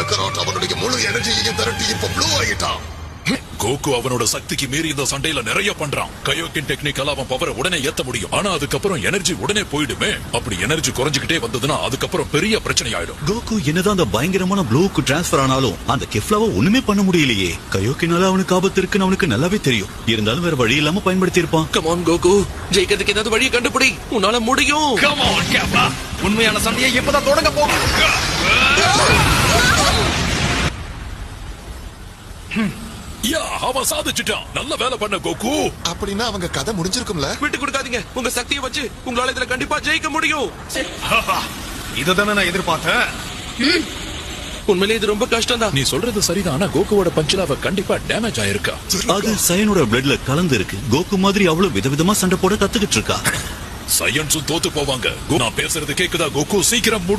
கேக்கராட் அவனுடைய முழு எனர்ஜியையும் திரட்டி இப்ப ப்ளூ ஆகிட்டான். கோகு அவனோட சக்திக்கு மீறி இந்த சண்டையில நிறைய பண்றான். கயோக்கின் டெக்னிக்கல் அவன் பவரை உடனே ஏத்த முடியும். ஆனா அதுக்கப்புறம் எனர்ஜி உடனே போயிடுமே. அப்படி எனர்ஜி குறைஞ்சுக்கிட்டே வந்ததுன்னா அதுக்கப்புறம் பெரிய பிரச்சனை ஆயிடும். கோகு என்னதான் அந்த பயங்கரமான ப்ளூவுக்கு டிரான்ஸ்பர் ஆனாலும் அந்த கெஃப்லாவை ஒண்ணுமே பண்ண முடியலையே. கயோக்கினால அவனுக்கு ஆபத்து இருக்குன்னு அவனுக்கு நல்லாவே தெரியும். இருந்தாலும் வேற வழி இல்லாம பயன்படுத்தி இருப்பான். கம் ஆன் கோகு, ஜெயிக்கிறதுக்கு ஏதாவது வழியை கண்டுபிடி. உன்னால முடியும். கம் ஆன் கேப்லா, உண்மையான சண்டையை இப்பதான் தொடங்க போகுது. அவன் சாதிச்சுட்டான். நல்ல வேலை பண்ண கோகு. அப்படின்னா அவங்க கதை முடிஞ்சிருக்கும்ல. விட்டு கொடுக்காதீங்க. உங்க சக்தியை வச்சு உங்களால இதுல கண்டிப்பா ஜெயிக்க முடியும். இதுதானே நான் எதிர்பார்த்தேன். உண்மையிலே இது ரொம்ப கஷ்டம் தான். நீ சொல்றது சரிதான். ஆனா கோகுவோட பஞ்சில அவ கண்டிப்பா டேமேஜ் ஆயிருக்கா. அது சயனோட பிளட்ல கலந்து இருக்கு. கோகு மாதிரி அவ்வளவு விதவிதமா சண்டை போட கத்துக்கிட்டு இருக்கா. சயன்ஸும் தோத்து போவாங்க. நான் பேசுறது கேக்குதா கோகு? சீக்கிரம் முடி.